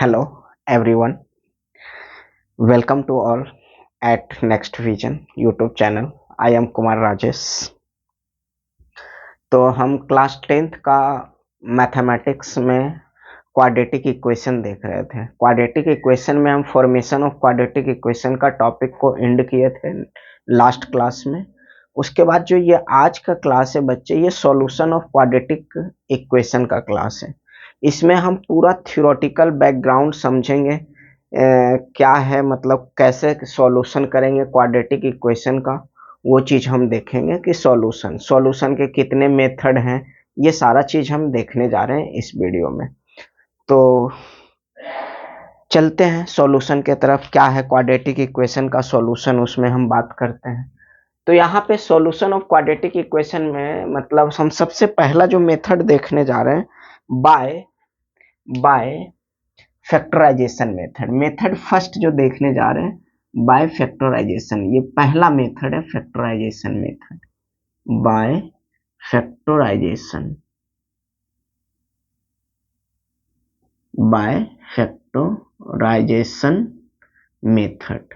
Hello everyone, welcome to all at Next Vision YouTube channel. I am Kumar Rajesh. तो हम class 10th का mathematics में quadratic equation देख रहे थे। क्वाड्रेटिक इक्वेशन में हम फॉर्मेशन ऑफ क्वाड्रेटिक इक्वेशन का टॉपिक को एंड किए थे लास्ट क्लास में। उसके बाद जो ये आज का क्लास है बच्चे, ये सॉल्यूशन ऑफ क्वाड्रेटिक इक्वेशन का क्लास है। इसमें हम पूरा थ्योरेटिकल बैकग्राउंड समझेंगे, क्या है मतलब कैसे सॉल्यूशन करेंगे क्वाड्रेटिक इक्वेशन का, वो चीज हम देखेंगे कि सॉल्यूशन के कितने मेथड हैं। ये सारा चीज हम देखने जा रहे हैं इस वीडियो में। तो चलते हैं सॉल्यूशन के तरफ। क्या है क्वाड्रेटिक इक्वेशन का सॉल्यूशन, उसमें हम बात करते हैं। तो यहाँ पे सॉल्यूशन ऑफ क्वाड्रेटिक इक्वेशन में मतलब हम सबसे पहला जो मेथड देखने जा रहे हैं, by by factorization method first जो देखने जा रहे हैं बाय फैक्टराइजेशन। ये पहला मेथड है factorization method, by factorization, by factorization method.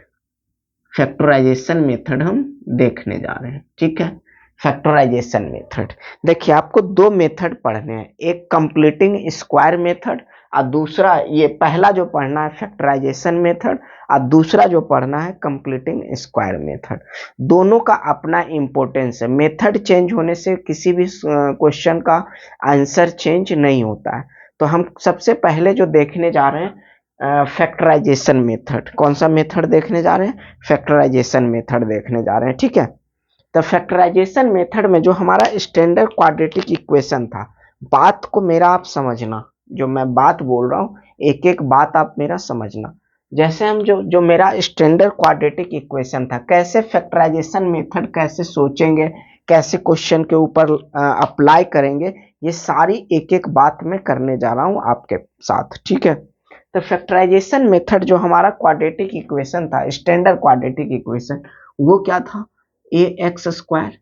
Factorization method हम देखने जा रहे हैं, ठीक है। फैक्टराइजेशन मेथड, देखिए आपको दो मेथड पढ़ने हैं, एक कंप्लीटिंग स्क्वायर मेथड और दूसरा ये पहला जो पढ़ना है फैक्टराइजेशन मेथड और दूसरा जो पढ़ना है कंप्लीटिंग स्क्वायर मेथड। दोनों का अपना इंपॉर्टेंस है। मेथड चेंज होने से किसी भी क्वेश्चन का आंसर चेंज नहीं होता है। तो हम सबसे पहले जो देखने जा रहे हैं फैक्टराइजेशन मेथड। कौन सा मेथड देखने जा रहे हैं? फैक्टराइजेशन मेथड देखने जा रहे हैं, ठीक है। तो फैक्टराइजेशन मेथड में जो हमारा स्टैंडर्ड क्वाड्रेटिक इक्वेशन था, बात को मेरा आप समझना, जो मैं बात बोल रहा हूँ एक एक बात आप मेरा समझना। जैसे हम जो जो मेरा स्टैंडर्ड क्वाड्रेटिक इक्वेशन था, कैसे फैक्टराइजेशन मेथड कैसे सोचेंगे, कैसे क्वेश्चन के ऊपर अप्लाई करेंगे, ये सारी एक एक बात मैं करने जा रहा हूँ आपके साथ, ठीक है। तो फैक्टराइजेशन मेथड जो हमारा क्वाड्रेटिक इक्वेशन था, स्टैंडर्ड क्वाड्रेटिक इक्वेशन, वो क्या था? A X square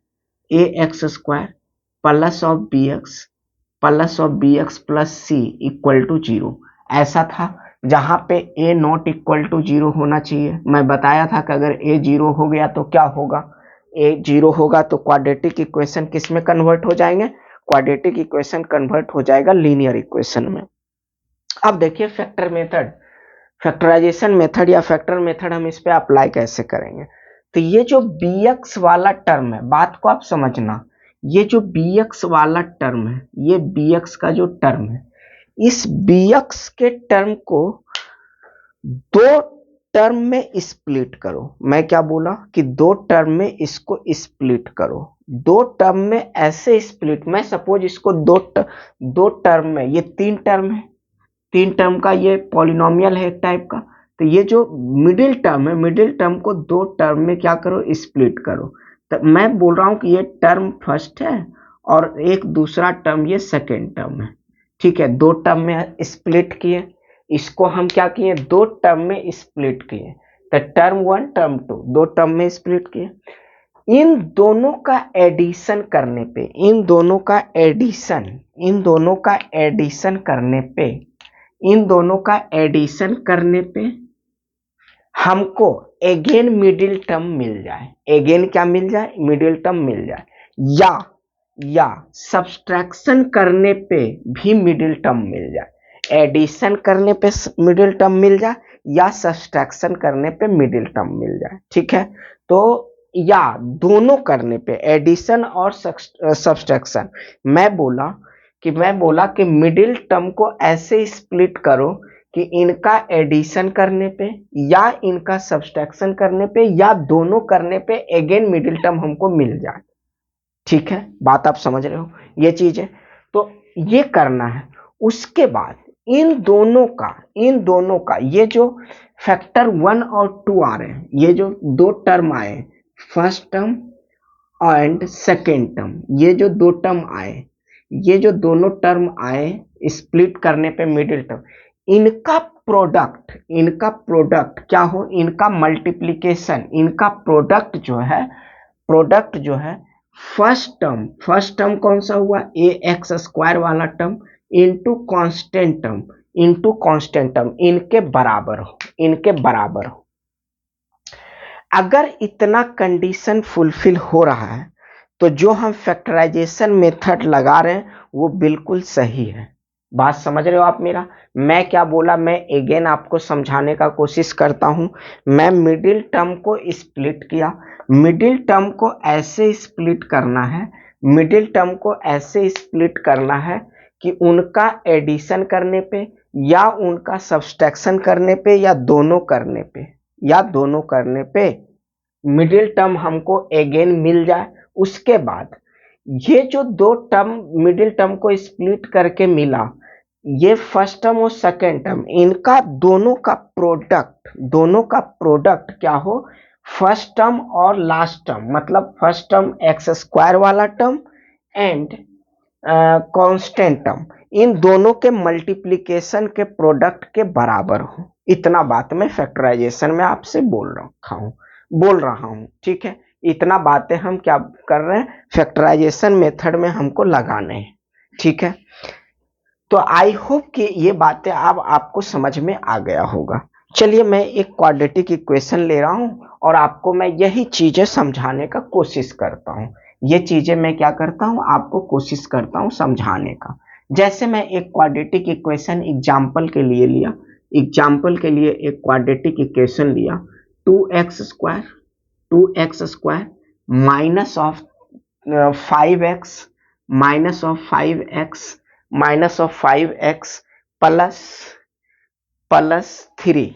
plus of B X plus C equal to zero, ऐसा था। जहां पे A not equal to zero होना चाहिए। मैं बताया था कि अगर ए जीरो हो गया तो क्या होगा? ए जीरो होगा तो क्वाड्रेटिक इक्वेशन किस में कन्वर्ट हो जाएंगे? क्वाड्रेटिक इक्वेशन कन्वर्ट हो जाएगा लीनियर इक्वेशन में। अब देखिए फैक्टराइजेशन मेथड या फैक्टर मेथड हम इस पे अप्लाई कैसे करेंगे। तो ये जो बी एक्स वाला टर्म है, बात को आप समझना, ये जो बी एक्स वाला टर्म है, ये बी एक्स का जो टर्म है, इस बी एक्स के टर्म को दो टर्म में स्प्लिट करो। मैं क्या बोला कि दो टर्म में इसको स्प्लिट करो। दो टर्म में ऐसे स्प्लिट, मैं सपोज इसको दो टर्म में, ये तीन टर्म है, तीन टर्म का ये पॉलिनोमियल है एक टाइप का। तो ये जो मिडिल टर्म है, मिडिल टर्म को दो टर्म में क्या करो? स्प्लिट करो। तो मैं बोल रहा हूं कि ये टर्म फर्स्ट है और एक दूसरा टर्म ये सेकेंड टर्म है, ठीक है। दो टर्म में स्प्लिट किए, इसको हम क्या किए? दो टर्म में स्प्लिट किए। तो टर्म वन टर्म टू दो टर्म में स्प्लिट किए। इन दोनों का एडिशन करने पे, इन दोनों का एडिशन करने पे, इन दोनों का एडिशन करने पे हमको अगेन मिडिल टर्म मिल जाए। अगेन क्या मिल जाए? मिडिल टर्म मिल जाए। या सब्सट्रैक्शन करने पे भी मिडिल टर्म मिल जाए। एडिशन करने पे मिडिल टर्म मिल जाए या सब्सट्रैक्शन करने पे मिडिल टर्म मिल जाए, ठीक है। तो या दोनों करने पे, एडिशन और सब्सट्रैक्शन। मैं बोला कि मिडिल टर्म को ऐसे स्प्लिट करो कि इनका एडिशन करने पे या इनका सब्सट्रैक्शन करने पे या दोनों करने पे अगेन मिडिल टर्म हमको मिल जाए, ठीक है। बात आप समझ रहे हो, ये चीज है। तो ये करना है। उसके बाद इन दोनों का ये जो फैक्टर वन और टू आ रहे हैं, ये जो दो टर्म आए, first term and second term, ये जो दो टर्म आए, ये जो दोनों टर्म आए स्प्लिट करने पे मिडिल टर्म, इनका प्रोडक्ट क्या हो? इनका मल्टीप्लीकेशन, इनका प्रोडक्ट जो है फर्स्ट टर्म कौन सा हुआ? ए एक्स स्क्वायर वाला term into constant term, into constant term, इनके बराबर हो, इनके बराबर हो। अगर इतना कंडीशन फुलफिल हो रहा है तो जो हम फैक्टराइजेशन मेथड लगा रहे हैं वो बिल्कुल सही है। बात समझ रहे हो आप मेरा? मैं क्या बोला, मैं अगेन आपको समझाने का कोशिश करता हूं। मैं मिडिल टर्म को स्प्लिट किया, मिडिल टर्म को ऐसे स्प्लिट करना है, मिडिल टर्म को ऐसे स्प्लिट करना है कि उनका एडिशन करने पे या उनका सब्सट्रैक्शन करने पे या दोनों करने पे, या दोनों करने पे मिडिल टर्म हमको अगेन मिल जाए। उसके बाद ये जो दो टर्म मिडिल टर्म को स्प्लिट करके मिला, ये फर्स्ट टर्म और सेकेंड टर्म, इनका दोनों का प्रोडक्ट, दोनों का प्रोडक्ट क्या हो, फर्स्ट टर्म और लास्ट टर्म, मतलब फर्स्ट टर्म एक्स स्क्वायर वाला टर्म एंड कांस्टेंट टर्म, इन दोनों के मल्टीप्लिकेशन के प्रोडक्ट के बराबर हो। इतना बात मैं फैक्टराइजेशन में आपसे बोल रहा हूं, ठीक है। इतना बातें हम क्या कर रहे हैं, फैक्टराइजेशन मेथड में हमको लगाने हैं, ठीक है। तो आई होप कि ये बातें अब आपको समझ में आ गया होगा। चलिए मैं एक क्वाड्रेटिक इक्वेशन ले रहा हूं और आपको मैं यही चीजें समझाने का कोशिश करता हूं। ये चीजें मैं क्या करता हूं, आपको कोशिश करता हूं समझाने का। जैसे मैं एक क्वाड्रेटिक इक्वेशन एग्जाम्पल के लिए लिया, एग्जाम्पल के लिए एक क्वाड्रेटिक इक्वेशन लिया, 2x² 2x² minus of 5x minus of 5x plus 3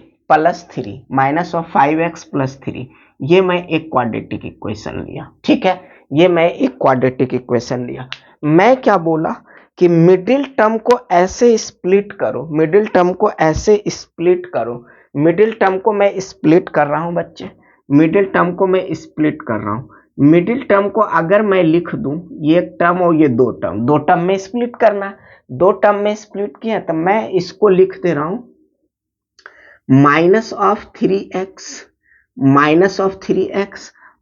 minus of 5x plus 3, ये मैं एक क्वाड्रेटिक इक्वेशन लिया, ठीक है। ये मैं एक क्वाड्रेटिक इक्वेशन लिया। मैं क्या बोला कि मिडिल टर्म को ऐसे स्प्लिट करो, मिडिल टर्म को ऐसे स्प्लिट करो, मिडिल टर्म को मैं स्प्लिट कर रहा हूं बच्चे, मिडिल टर्म को मैं स्प्लिट कर रहा हूं। मिडिल टर्म को अगर मैं लिख दूं, ये एक टर्म और ये दो टर्म, दो टर्म में स्प्लिट करना, दो टर्म में स्प्लिट किया तो मैं इसको लिख दे रहा हूं माइनस ऑफ 3x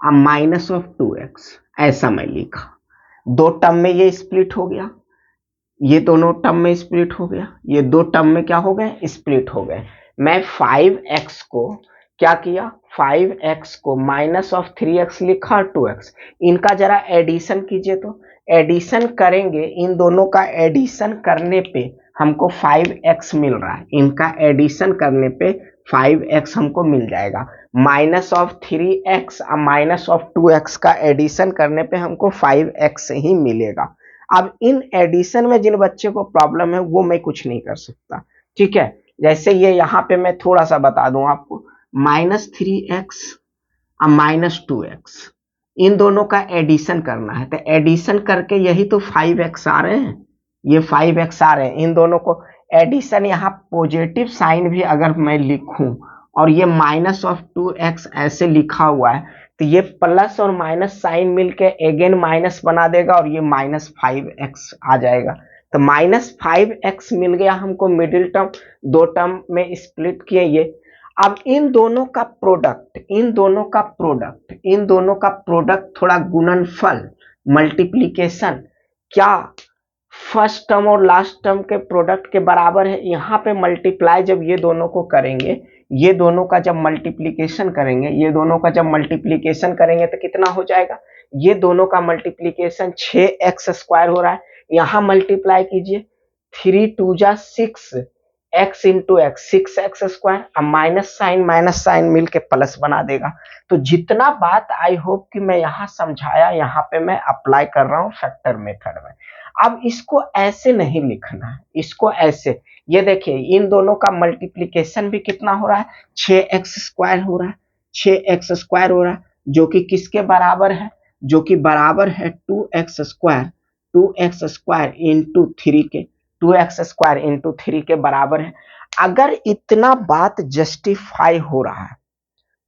और माइनस ऑफ 2x, ऐसा मैं लिखा। दो टर्म में ये स्प्लिट हो गया, ये दोनों टर्म में स्प्लिट हो गया, ये दो टर्म में क्या हो गए, स्प्लिट हो गए। मैं 5x को क्या किया, 5x को माइनस ऑफ 3x लिखा और 2x, इनका जरा एडिशन कीजिए। तो एडिशन करेंगे, इन दोनों का एडिशन करने पे हमको 5x मिल रहा है, इनका एडिशन करने पे 5x हमको मिल जाएगा। माइनस ऑफ 3x और माइनस ऑफ 2x का एडिशन करने पे हमको 5x ही मिलेगा। अब इन एडिशन में जिन बच्चे को प्रॉब्लम है वो मैं कुछ नहीं कर सकता, ठीक है। जैसे ये यहाँ पे मैं थोड़ा सा बता दूं आपको, -3x और -2x, इन दोनों का एडिशन करना है, तो एडिशन करके यही तो 5x आ रहे हैं, ये 5x आ रहे हैं। इन दोनों को एडिशन, यहाँ पॉजिटिव साइन भी अगर मैं लिखूं और ये -2x ऐसे लिखा हुआ है, तो ये प्लस और माइनस साइन मिलके अगेन माइनस बना देगा और ये -5x आ जाएगा। तो -5x मिल गया हमको मिडिल टर्म, दो टर्म में स्प्लिट किए ये। अब इन दोनों का प्रोडक्ट, इन दोनों का प्रोडक्ट, इन दोनों का प्रोडक्ट थोड़ा गुणनफल, मल्टीप्लीकेशन, क्या फर्स्ट टर्म और लास्ट टर्म के प्रोडक्ट के बराबर है। यहाँ पे मल्टीप्लाई जब ये दोनों को करेंगे, ये दोनों का जब मल्टीप्लिकेशन करेंगे, ये दोनों का जब मल्टीप्लिकेशन करेंगे तो कितना हो जाएगा, ये दोनों का मल्टीप्लिकेशन 6x² हो रहा है, यहाँ मल्टीप्लाई कीजिए, 3 2 जा 6, x इंटू एक्स 6x² और माइनस साइन मिलके प्लस बना देगा। तो जितना बात आई होप कि मैं यहाँ समझाया, यहाँ पे मैं अप्लाई कर रहा हूँ फैक्टर मेथड में। अब इसको ऐसे नहीं लिखना है, इसको ऐसे, ये देखिए इन दोनों का मल्टीप्लिकेशन भी कितना हो रहा है, 6x² हो रहा है, 6x² हो रहा है, जो कि किसके बराबर है, जो कि बराबर है 2x² इंटू 3 के, 2x² इंटू 3 के बराबर है। अगर इतना बात जस्टिफाई हो रहा है,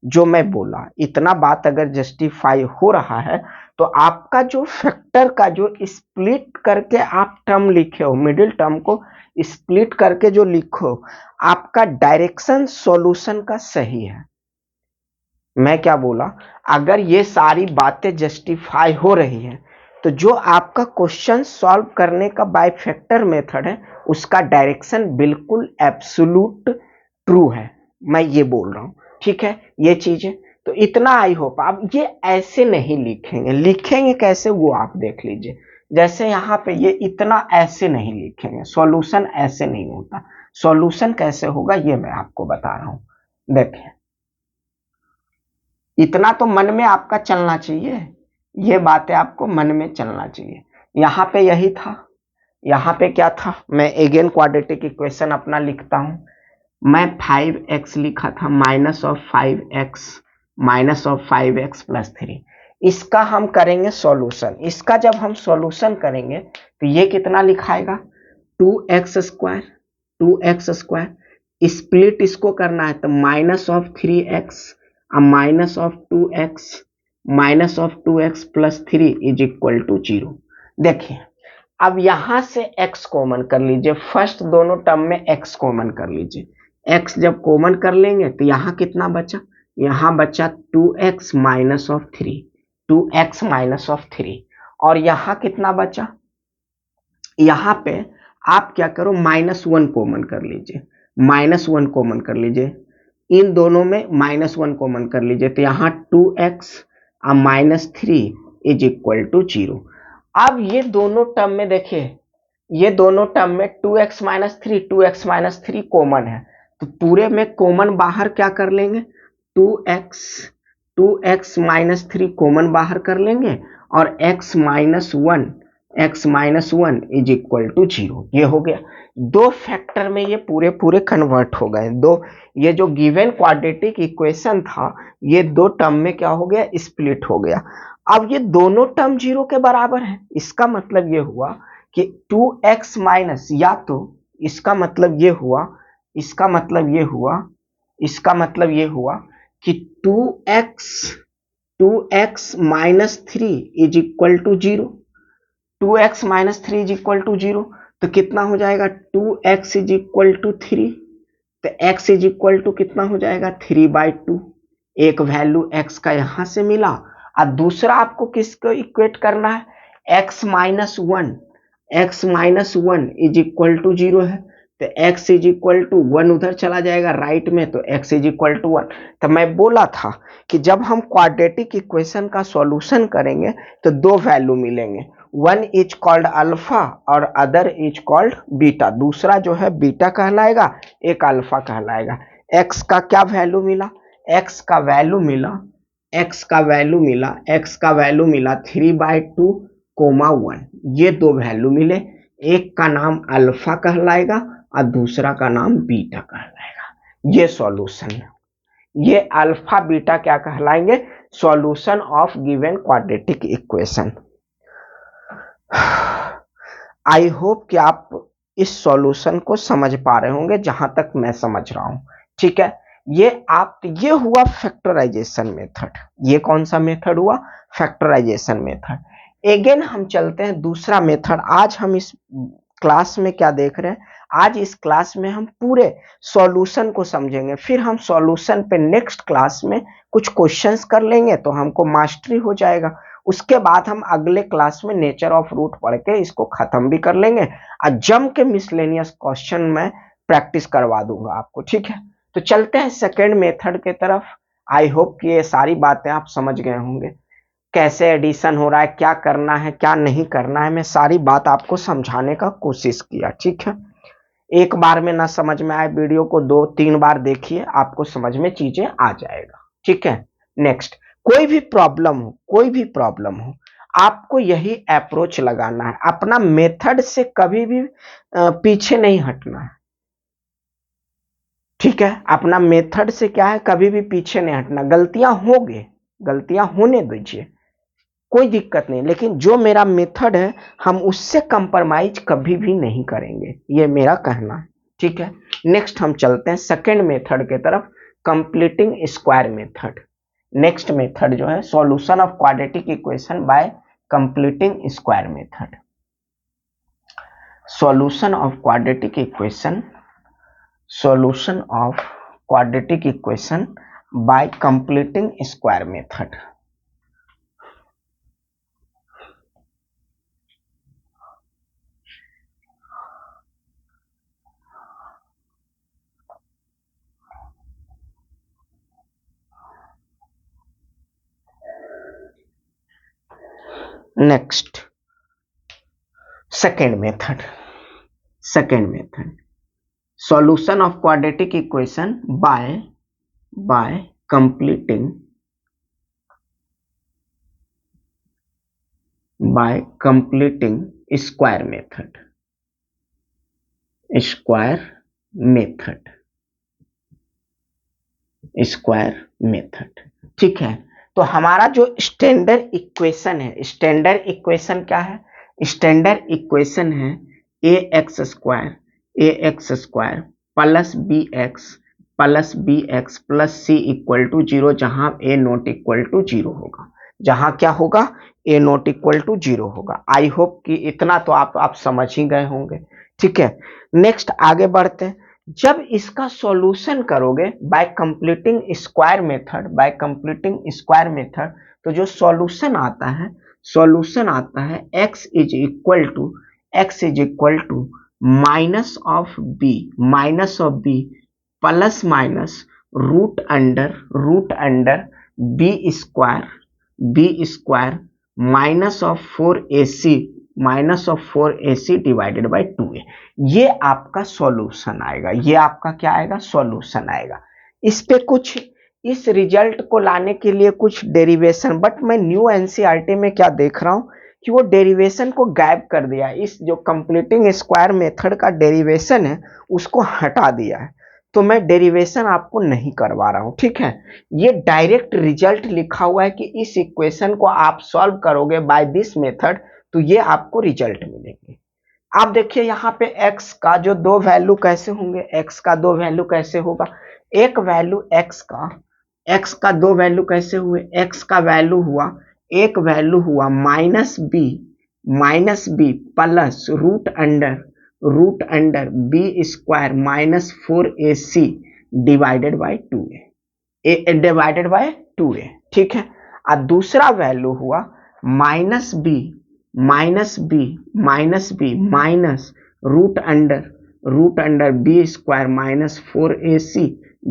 जो मैं बोला, इतना बात अगर जस्टिफाई हो रहा है, तो आपका जो फैक्टर का जो स्प्लिट करके आप टर्म लिखे हो, मिडिल टर्म को स्प्लिट करके जो लिखो, आपका डायरेक्शन सॉल्यूशन का सही है। मैं क्या बोला, अगर ये सारी बातें जस्टिफाई हो रही है तो जो आपका क्वेश्चन सॉल्व करने का बाय फैक्टर मेथड है उसका डायरेक्शन बिल्कुल एब्सोल्यूट ट्रू है, मैं ये बोल रहा हूं। ठीक है, ये चीजें तो इतना आई होप। आप ये ऐसे नहीं लिखेंगे, लिखेंगे कैसे वो आप देख लीजिए। जैसे यहाँ पे ये इतना ऐसे नहीं लिखेंगे, सॉल्यूशन ऐसे नहीं होता। सॉल्यूशन कैसे होगा ये मैं आपको बता रहा हूं। देखिए, इतना तो मन में आपका चलना चाहिए, ये बातें आपको मन में चलना चाहिए। यहाँ पे यही था, यहाँ पे क्या था, मैं अगेन क्वाड्रेटिक इक्वेशन अपना लिखता हूं। मैं 5x लिखा था माइनस ऑफ 5x प्लस 3। इसका हम करेंगे सॉल्यूशन। इसका जब हम सॉल्यूशन करेंगे तो ये कितना लिखाएगा, 2x स्क्वायर। स्प्लिट इसको करना है तो -3x -2x plus 3 is equal to 0। देखिए, अब यहां से x कॉमन कर लीजिए, फर्स्ट दोनों टर्म में x कॉमन कर लीजिए। x जब कॉमन कर लेंगे तो यहां कितना बचा, यहां बचा 2x माइनस ऑफ 3। और यहां कितना बचा, यहां पे आप क्या करो, -1 कॉमन कर लीजिए, -1 कॉमन कर लीजिए। इन दोनों में -1 कॉमन कर लीजिए तो यहाँ 2x -3 इज इक्वल टू 0। अब ये दोनों टर्म में देखिए, ये दोनों टर्म में 2x - 3 कॉमन है, तो पूरे में कॉमन बाहर क्या कर लेंगे, 2x -3 कॉमन बाहर कर लेंगे और x -1 इज इक्वल टू 0। ये हो गया, दो फैक्टर में ये पूरे पूरे कन्वर्ट हो गए। दो, ये जो गिवन क्वाड्रेटिक इक्वेशन था ये दो टर्म में क्या हो गया, स्प्लिट हो गया। अब ये दोनों टर्म 0 के बराबर है, इसका मतलब ये हुआ कि 2x माइनस, या तो इसका मतलब ये हुआ, इसका मतलब ये हुआ, इसका मतलब ये हुआ कि 2x minus 3 is equal to 0। 2x minus 3 is equal to 0 तो कितना हो जाएगा, 2x इज इक्वल टू 3। तो x इज इक्वल टू कितना हो जाएगा, 3/2। एक वैल्यू x का यहां से मिला और दूसरा आपको किसको इक्वेट करना है, x minus 1 is equal to 0 है। तो x इज इक्वल टू 1 उधर चला जाएगा राइट में, तो x इज इक्वल टू 1। तो मैं बोला था कि जब हम क्वाड्रेटिक इक्वेशन का सॉल्यूशन करेंगे तो दो वैल्यू मिलेंगे, वन इज कॉल्ड अल्फा और अदर इज कॉल्ड बीटा। दूसरा जो है बीटा कहलाएगा, एक अल्फा कहलाएगा। x का क्या वैल्यू मिला, x का वैल्यू मिला 3/2, 1। ये दो वैल्यू मिले, एक का नाम अल्फा कहलाएगा और दूसरा का नाम बीटा कहलाएगा। ये सॉल्यूशन है, ये अल्फा बीटा क्या कहलाएंगे, solution of given quadratic equation. I hope कि आप इस सॉल्यूशन को समझ पा रहे होंगे जहां तक मैं समझ रहा हूं। ठीक है, ये हुआ फैक्टराइजेशन मेथड। ये कौन सा मेथड हुआ, फैक्टराइजेशन मेथड। अगेन हम चलते हैं दूसरा मेथड। आज हम इस क्लास में क्या देख रहे हैं, आज इस क्लास में हम पूरे सॉल्यूशन को समझेंगे, फिर हम सॉल्यूशन पे नेक्स्ट क्लास में कुछ क्वेश्चंस कर लेंगे तो हमको मास्टरी हो जाएगा। उसके बाद हम अगले क्लास में नेचर ऑफ रूट पढ़ के इसको खत्म भी कर लेंगे और जम के मिसलेनियस क्वेश्चन में प्रैक्टिस करवा दूंगा आपको। ठीक है, तो चलते हैं सेकेंड मेथड के तरफ। आई होप कि ये सारी बातें आप समझ गए होंगे, कैसे एडिशन हो रहा है, क्या करना है क्या नहीं करना है, मैं सारी बात आपको समझाने का कोशिश किया। ठीक है, एक बार में ना समझ में आए, वीडियो को 2-3 बार देखिए, आपको समझ में चीजें आ जाएगा। ठीक है, नेक्स्ट, कोई भी प्रॉब्लम हो आपको यही अप्रोच लगाना है, अपना मेथड से कभी भी पीछे नहीं हटना है। ठीक है, अपना मेथड से क्या है, कभी भी पीछे नहीं हटना। गलतियां होने दीजिए, कोई दिक्कत नहीं, लेकिन जो मेरा मेथड है हम उससे कंप्रोमाइज कभी भी नहीं करेंगे, ये मेरा कहना है। ठीक है, नेक्स्ट हम चलते हैं सेकेंड मेथड के तरफ, completing square method. Next method जो है solution of quadratic equation by completing square method. Solution of quadratic equation by completing square method. Next second method, solution of quadratic equation by completing square method. ठीक है, तो हमारा जो standard equation है, standard equation क्या है? Standard equation है A X square B X plus C equal to zero, जहां A not equal to zero होगा, जहां क्या होगा? ए नॉट इक्वल टू जीरो होगा। आई होप कि इतना तो आप समझ ही गए होंगे। ठीक है, नेक्स्ट आगे बढ़ते हैं। जब इसका सॉल्यूशन करोगे बाय कंप्लीटिंग स्क्वायर मेथड, तो जो सॉल्यूशन आता है x is equal to minus of b plus minus root under b square minus of 4ac divided by 2a। ये आपका सॉल्यूशन आएगा, ये आपका क्या आएगा? सॉल्यूशन आएगा। इस पे कुछ, इस रिजल्ट को लाने के लिए कुछ डेरिवेशन, बट मैं न्यू एनसीईआरटी में क्या देख रहा हूं कि वो डेरिवेशन को गायब कर दिया। इस जो कंप्लीटिंग स्क्वायर मेथड का डेरिवेशन है उसको हटा दिया है, तो मैं डेरिवेशन आपको नहीं करवा रहा हूं। ठीक है, ये डायरेक्ट रिजल्ट लिखा हुआ है कि इस इक्वेशन को आप सॉल्व करोगे बाय दिस मेथड, तो ये आपको रिजल्ट मिलेंगे। आप देखिए यहाँ पे x का जो दो वैल्यू कैसे होंगे, x का दो वैल्यू कैसे होगा? एक वैल्यू x का दो वैल्यू कैसे हुए? x का वैल्यू हुआ, एक वैल्यू हुआ minus b plus root under b square minus 4ac divided by 2a। ठीक है, और दूसरा वैल्यू हुआ minus b minus root under b square minus 4ac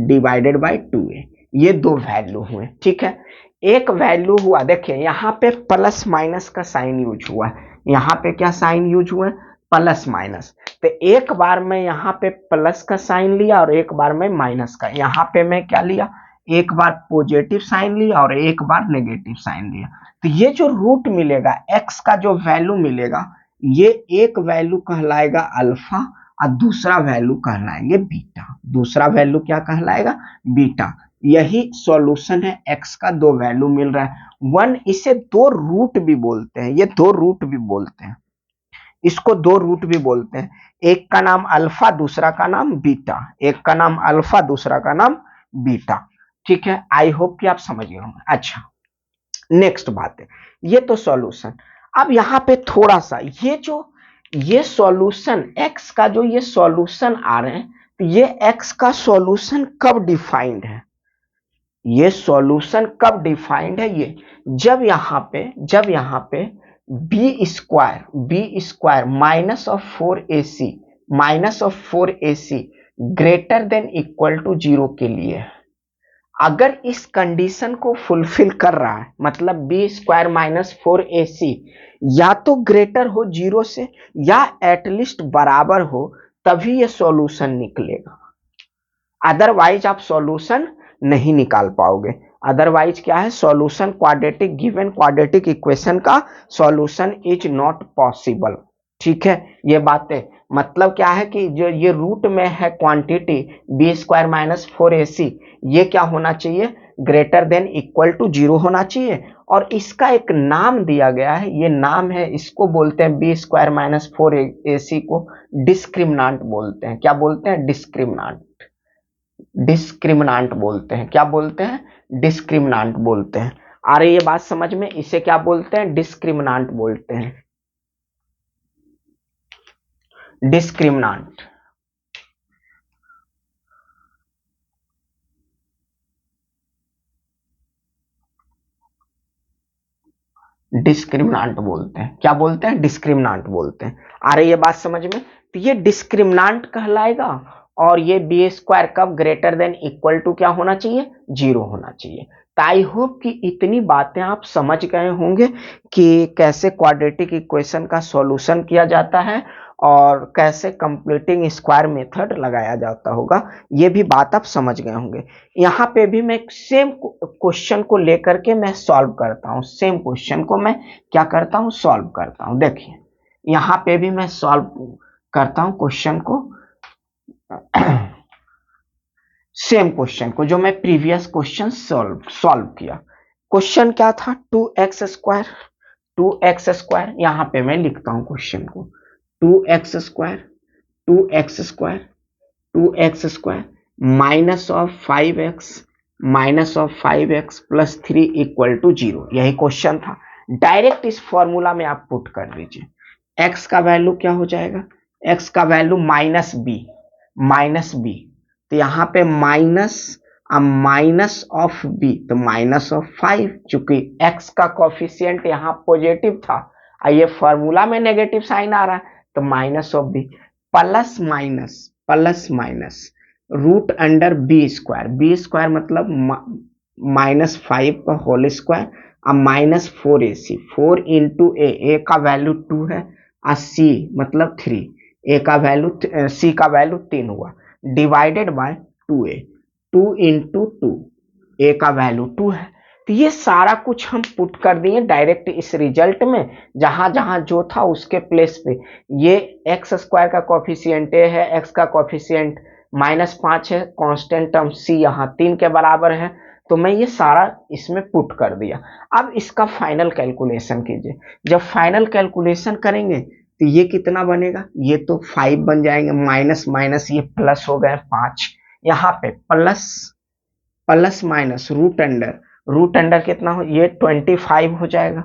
divided by 2a। ये दो वैल्यू हुए। ठीक है, एक वैल्यू हुआ, देखिए यहाँ पे प्लस माइनस का साइन यूज हुआ है, यहाँ पे क्या साइन यूज हुआ है? Plus minus. तो एक बार मैं यहाँ पे प्लस का साइन लिया और एक बार मैं माइनस का, यहाँ पे मैं क्या लिया? एक बार पॉजिटिव साइन लिया और एक बार नेगेटिव साइन लिया। तो ये जो रूट मिलेगा, x का जो वैल्यू मिलेगा, ये एक वैल्यू कहलाएगा अल्फा और दूसरा वैल्यू कहलाएंगे बीटा। दूसरा वैल्यू क्या कहलाएगा? बीटा। यही सॉल्यूशन है, x का दो वैल्यू मिल रहा है। वन, इसे दो रूट भी बोलते हैं, ये दो रूट भी बोलते हैं, इसको दो रूट भी बोलते हैं। एक का नाम अल्फा, दूसरा का नाम बीटा, एक का नाम अल्फा, दूसरा का नाम बीटा। ठीक है, आई होप कि आप समझ गए होंगे। अच्छा, नेक्स्ट बात है, ये तो सॉल्यूशन। अब यहां पे थोड़ा सा ये सॉल्यूशन x का जो ये सॉल्यूशन आ रहे हैं, तो ये x का सॉल्यूशन कब डिफाइंड है? ये सॉल्यूशन कब डिफाइंड है? ये जब यहां पे b square minus of 4ac greater than equal to 0 के लिए, अगर इस कंडीशन को फुलफिल कर रहा है, मतलब बी स्क्वायर माइनस 4ac या तो ग्रेटर हो 0 से या एटलीस्ट बराबर हो, तभी ये सॉल्यूशन निकलेगा। अदरवाइज आप सॉल्यूशन नहीं निकाल पाओगे। अदरवाइज क्या है? Solution quadratic, given quadratic equation का सॉल्यूशन इज नॉट पॉसिबल। ठीक है, ये बातें मतलब क्या है कि जो ये रूट में है quantity B square minus 4ac, ये क्या होना चाहिए? ग्रेटर देन इक्वल टू 0 होना चाहिए। और इसका एक नाम दिया गया है, ये नाम है, इसको बोलते हैं बी स्क्वायर माइनस 4ac को डिस्क्रिमिनांट बोलते हैं। क्या बोलते हैं? डिस्क्रिमिनांट बोलते हैं। क्या बोलते हैं? डिस्क्रिमिनांट बोलते हैं। आ रही ये बात समझ में? इसे क्या बोलते हैं? डिस्क्रिमिनांट बोलते हैं, डिस्क्रिमिनांट। डिस्क्रिमिनांट बोलते हैं। क्या बोलते हैं? डिस्क्रिमिनांट बोलते हैं। आ रही है बात समझ में? तो ये डिस्क्रिमिनांट कहलाएगा। और ये बी स्क्वायर कब ग्रेटर देन इक्वल टू क्या होना चाहिए? 0 होना चाहिए। तो आई होप कि इतनी बातें आप समझ गए होंगे कि कैसे क्वाड्रेटिक इक्वेशन का सॉल्यूशन किया जाता है और कैसे कंप्लीटिंग स्क्वायर मेथड लगाया जाता होगा। ये भी बात आप समझ गए होंगे। यहाँ पे भी मैं सेम क्वेश्चन को लेकर के मैं सॉल्व करता हूँ, सेम क्वेश्चन को मैं क्या करता हूँ, सॉल्व करता हूँ। देखिए यहाँ पे भी मैं सॉल्व करता हूँ क्वेश्चन को, सेम क्वेश्चन को जो मैं प्रीवियस क्वेश्चन सॉल्व किया। क्वेश्चन क्या था, 2x², 2x²। यहाँ पे मैं लिखता हूँ क्वेश्चन को, 2x² 2x² 2x² minus of 5x plus 3 equal to 0। यही क्वेश्चन था। डायरेक्ट इस फॉर्मूला में आप पुट कर दीजिए। x का वैल्यू क्या हो जाएगा, x का वैल्यू -b, तो यहाँ पे माइनस ऑफ b, तो माइनस ऑफ 5, चूंकि x का कोफिशिएंट यहाँ पॉजिटिव था और ये फॉर्मूला में नेगेटिव साइन आ रहा है, तो minus of b plus minus root under b square मतलब -5 का होल स्क्वायर और -4ac, 4 इंटू ए का वैल्यू 2 है और c मतलब 3, ए का वैल्यू c का वैल्यू 3 हुआ, डिवाइडेड बाय 2a, 2 इंटू 2, ए का वैल्यू 2 है। तो ये सारा कुछ हम पुट कर दिए डायरेक्ट इस रिजल्ट में, जहां जहां जो था उसके प्लेस पे। ये x² का कोफिशिएंट ए है, x का कोफिशिएंट -5 है, कांस्टेंट टर्म c यहाँ 3 के बराबर है, तो मैं ये सारा इसमें पुट कर दिया। अब इसका फाइनल कैलकुलेशन कीजिए। जब फाइनल कैलकुलेशन करेंगे तो ये कितना बनेगा, ये तो 5 बन जाएंगे, माइनस माइनस ये प्लस हो गए 5, यहाँ पे प्लस माइनस रूट अंडर कितना हो, ये 25 हो जाएगा,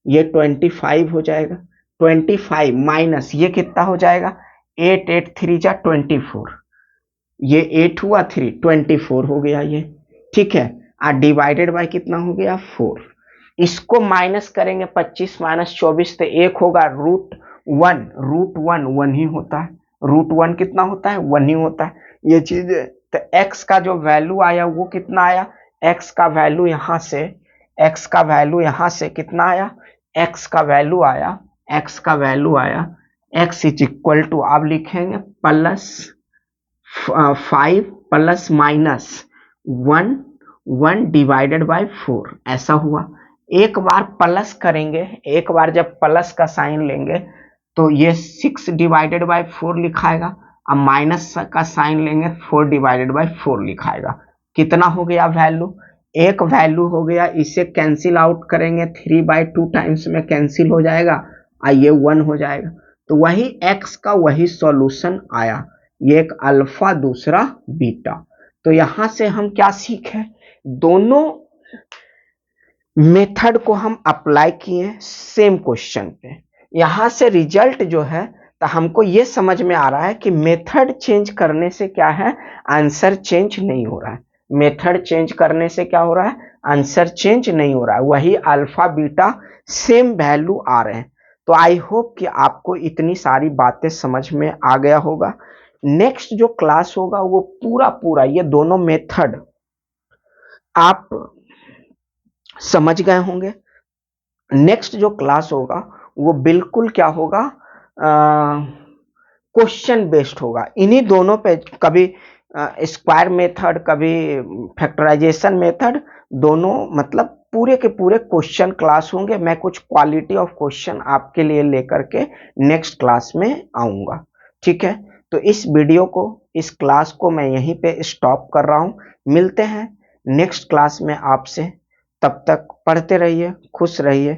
ये 25 हो जाएगा, 25 माइनस ये कितना हो जाएगा, 8 8 3 जा 24, ये 8 हुआ 3 24 हो गया ये, ठीक है। और डिवाइडेड बाय कितना हो गया 4, इसको माइनस करेंगे 25 माइनस 24 तो 1 होगा, रूट वन ही होता है, रूट 1 कितना होता है, 1 ही होता है ये चीज। तो x का जो वैल्यू आया वो कितना आया, x का वैल्यू यहाँ से कितना आया, x का वैल्यू आया x इज इक्वल टू, आप लिखेंगे +5 प्लस माइनस 1 डिवाइडेड बाय 4, ऐसा हुआ। एक बार प्लस करेंगे, एक बार जब प्लस का साइन लेंगे तो ये 6 डिवाइडेड बाय 4 लिखाएगा, अब माइनस का साइन लेंगे 4 डिवाइडेड बाय 4 लिखाएगा। कितना हो गया वैल्यू, एक वैल्यू हो गया, इसे कैंसिल आउट करेंगे 3/2 टाइम्स में कैंसिल हो जाएगा और ये 1 हो जाएगा। तो वही x का वही सॉल्यूशन आया, ये एक अल्फा दूसरा बीटा। तो यहां से हम क्या सीखे, दोनों मेथड को हम अप्लाई किए सेम क्वेश्चन पे। यहां से रिजल्ट जो है, तो हमको ये समझ में आ रहा है कि मेथड चेंज करने से क्या है, आंसर चेंज नहीं हो रहा है। मेथड चेंज करने से क्या हो रहा है, आंसर चेंज नहीं हो रहा है, वही अल्फा बीटा सेम वैल्यू आ रहे हैं। तो आई होप कि आपको इतनी सारी बातें समझ में आ गया होगा। नेक्स्ट जो क्लास होगा वो पूरा ये दोनों मेथड आप समझ गए होंगे। नेक्स्ट जो क्लास होगा वो बिल्कुल क्या होगा, क्वेश्चन बेस्ड होगा। इन्हीं दोनों पे कभी स्क्वायर मेथड, कभी फैक्टराइजेशन मेथड, दोनों मतलब पूरे के पूरे क्वेश्चन क्लास होंगे। मैं कुछ क्वालिटी ऑफ क्वेश्चन आपके लिए लेकर के नेक्स्ट क्लास में आऊंगा, ठीक है। तो इस वीडियो को, इस क्लास को मैं यहीं पे स्टॉप कर रहा हूं। मिलते हैं नेक्स्ट क्लास में आपसे, तब तक पढ़ते रहिए, खुश रहिए।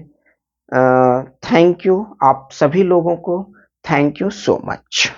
थैंक यू आप सभी लोगों को, थैंक यू सो मच।